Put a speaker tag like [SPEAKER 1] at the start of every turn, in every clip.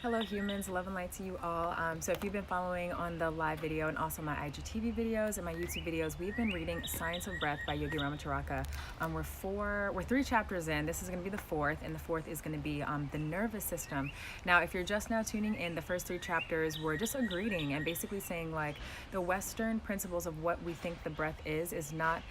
[SPEAKER 1] Hello humans, love and light to you all. So if you've been following on the live video and also my IGTV videos and my YouTube videos, we've been reading Science of Breath by Yogi Ramacharaka. We're 3 chapters in. This is going to be the 4th, and the 4th is going to be the nervous system. Now, if you're just now tuning in, the first 3 chapters were just a greeting and basically saying like the Western principles of what we think the breath is not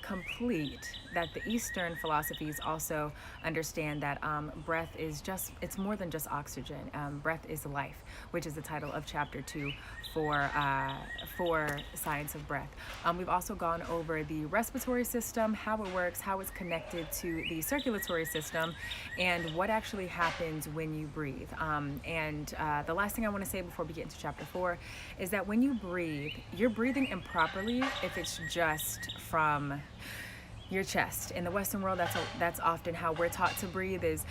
[SPEAKER 1] complete, that the Eastern philosophies also understand that breath is it's more than just oxygen. Breath is life, which is the title of chapter 2 for Science of Breath. We've also gone over the respiratory system, how it works, how it's connected to the circulatory system, and what actually happens when you breathe. The last thing I want to say before we get into chapter 4 is that when you breathe, you're breathing improperly if it's just from your chest. In the Western world, that's often how we're taught to breathe, is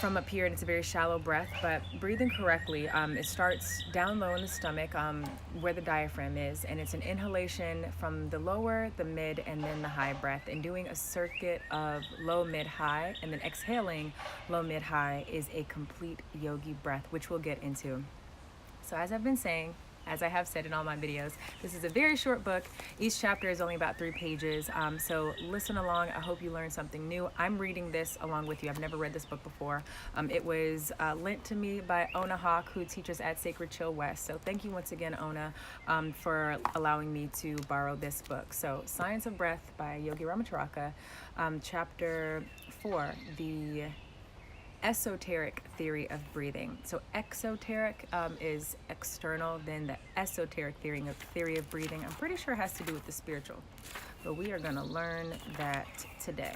[SPEAKER 1] from up here, and it's a very shallow breath. But breathing correctly, it starts down low in the stomach, where the diaphragm is, and it's an inhalation from the lower, the mid, and then the high breath, and doing a circuit of low, mid, high, and then exhaling low, mid, high is a complete yogi breath, which we'll get into. So as I've been saying, as I have said in all my videos, this is a very short book. Each chapter is only about 3 pages. So listen along. I hope you learned something new. I'm reading this along with you. I've never read this book before. It was lent to me by Ona Hawk, who teaches at Sacred Chill West. So thank you once again, Ona, for allowing me to borrow this book. So Science of Breath by Yogi Ramacharaka, chapter 4, the esoteric theory of breathing. So exoteric is external, then the esoteric theory of breathing, I'm pretty sure has to do with the spiritual, but we are going to learn that today.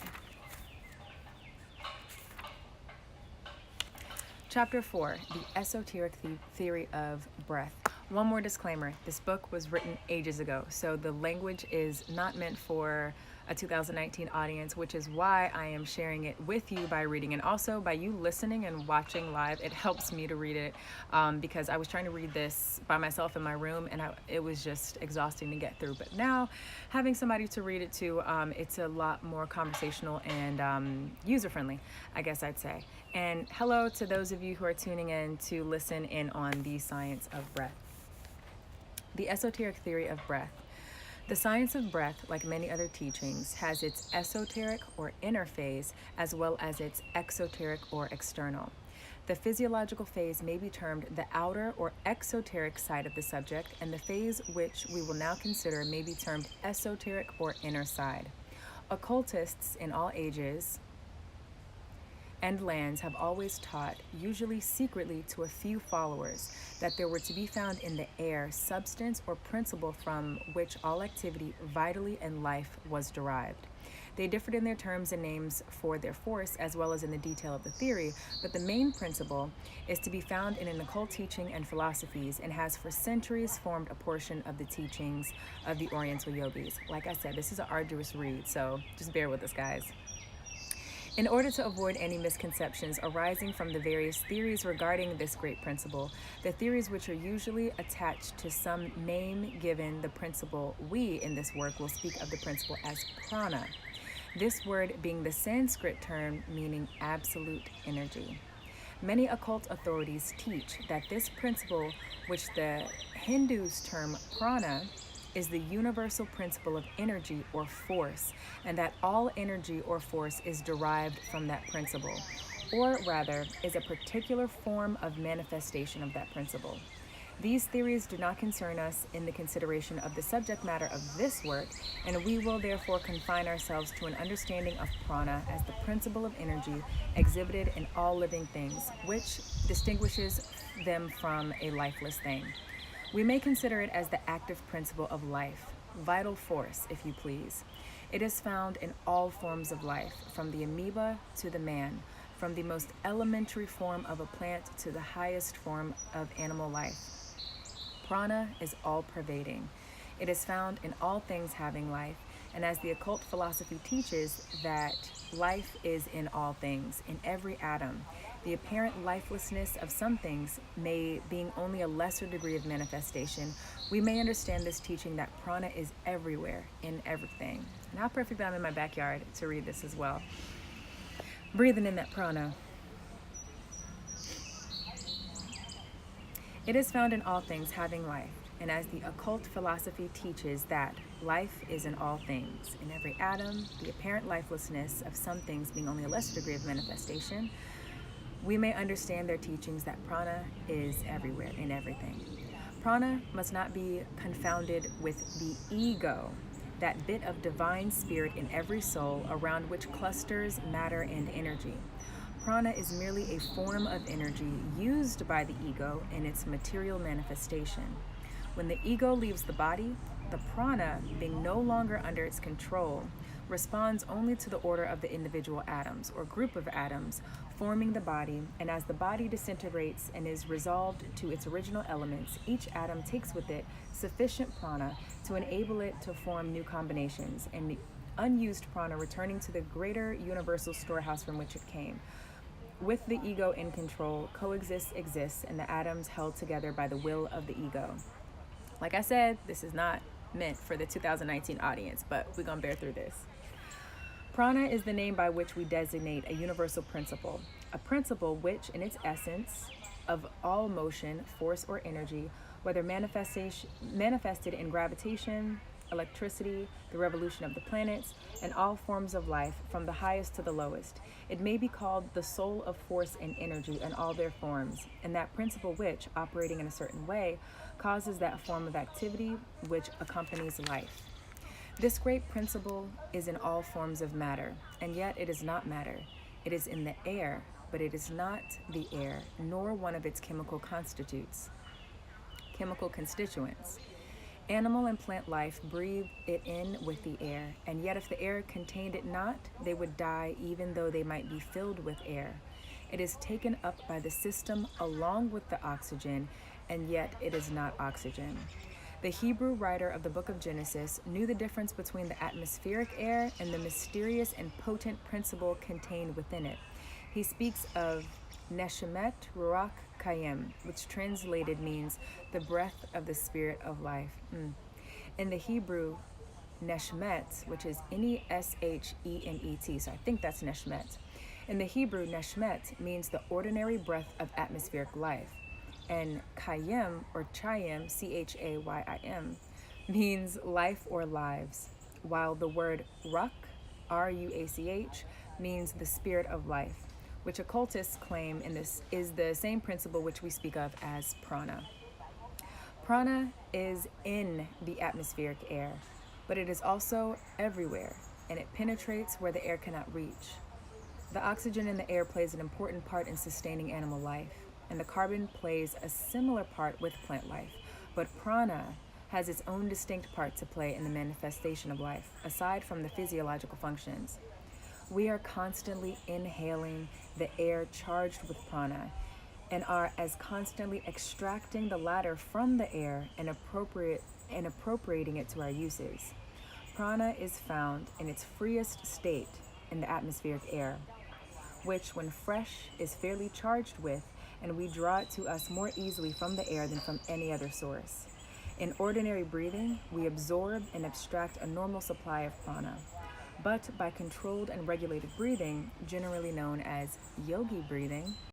[SPEAKER 1] Chapter 4, the esoteric theory of breath. One more disclaimer, this book was written ages ago, so the language is not meant for a 2019 audience, which is why I am sharing it with you by reading, and also by you listening and watching live. It helps me to read it because I was trying to read this by myself in my room, and it was just exhausting to get through. But now having somebody to read it to, it's a lot more conversational and user-friendly, I guess I'd say. And hello to those of you who are tuning in to listen in on the Science of Breath. The esoteric theory of breath. The science of breath, like many other teachings, has its esoteric or inner phase as well as its exoteric or external. The physiological phase may be termed the outer or exoteric side of the subject, and the phase which we will now consider may be termed esoteric or inner side. Occultists in all ages and lands have always taught, usually secretly to a few followers, that there were to be found in the air substance or principle from which all activity, vitally, and life was derived. They differed in their terms and names for their force, as well as in the detail of the theory, but the main principle is to be found in an occult teaching and philosophies, and has for centuries formed a portion of the teachings of the Oriental yogis. Like I said, this is an arduous read, so just bear with us, guys. In order to avoid any misconceptions arising from the various theories regarding this great principle, the theories which are usually attached to some name given the principle, we in this work will speak of the principle as prana, this word being the Sanskrit term meaning absolute energy. Many occult authorities teach that this principle, which the Hindus term prana, is the universal principle of energy or force, and that all energy or force is derived from that principle, or rather is a particular form of manifestation of that principle. These theories do not concern us in the consideration of the subject matter of this work, and we will therefore confine ourselves to an understanding of prana as the principle of energy exhibited in all living things, which distinguishes them from a lifeless thing. We may consider it as the active principle of life, vital force, if you please. It is found in all forms of life, from the amoeba to the man, from the most elementary form of a plant to the highest form of animal life. Prana is all-pervading. It is found in all things having life, and as the occult philosophy teaches that life is in all things, in every atom, the apparent lifelessness of some things being only a lesser degree of manifestation, we may understand this teaching that prana is everywhere, in everything. And how perfect that I'm in my backyard to read this as well. Breathing in that prana. It is found in all things having life, and as the occult philosophy teaches that life is in all things, in every atom, the apparent lifelessness of some things being only a lesser degree of manifestation, we may understand their teachings that prana is everywhere, in everything. Prana must not be confounded with the ego, that bit of divine spirit in every soul around which clusters matter and energy. Prana is merely a form of energy used by the ego in its material manifestation. When the ego leaves the body, the prana, being no longer under its control, responds only to the order of the individual atoms or group of atoms forming the body, and as the body disintegrates and is resolved to its original elements, each atom takes with it sufficient prana to enable it to form new combinations, and the unused prana returning to the greater universal storehouse from which it came. With the ego in control, coexist exists, and the atoms held together by the will of the ego. Like I said, this is not meant for the 2019 audience, but we're going to bear through this. Prana is the name by which we designate a universal principle, a principle which, in its essence of all motion, force, or energy, whether manifested in gravitation, electricity, the revolution of the planets, and all forms of life, from the highest to the lowest. It may be called the soul of force and energy in all their forms, and that principle which, operating in a certain way, causes that form of activity which accompanies life. This great principle is in all forms of matter, and yet it is not matter. It is in the air, but it is not the air, nor one of its chemical constituents. Animal and plant life breathe it in with the air, and yet if the air contained it not, they would die even though they might be filled with air. It is taken up by the system along with the oxygen, and yet it is not oxygen. The Hebrew writer of the book of Genesis knew the difference between the atmospheric air and the mysterious and potent principle contained within it. He speaks of Neshemet Ruach Kayem, which translated means the breath of the spirit of life. In the Hebrew, Neshmet, which is Neshement, so I think that's Neshmet. In the Hebrew, Neshmet means the ordinary breath of atmospheric life. And Kayem, or Chayim, Chayim, means life or lives, while the word Ruach, Ruach, means the spirit of life, which occultists claim in this is the same principle which we speak of as prana. Prana is in the atmospheric air, but it is also everywhere, and it penetrates where the air cannot reach. The oxygen in the air plays an important part in sustaining animal life, and the carbon plays a similar part with plant life, but prana has its own distinct part to play in the manifestation of life, aside from the physiological functions. We are constantly inhaling the air charged with prana, and are as constantly extracting the latter from the air and appropriating it to our uses. Prana is found in its freest state in the atmospheric air, which, when fresh, is fairly charged with, and we draw it to us more easily from the air than from any other source. In ordinary breathing, we absorb and abstract a normal supply of prana, but by controlled and regulated breathing, generally known as yogi breathing,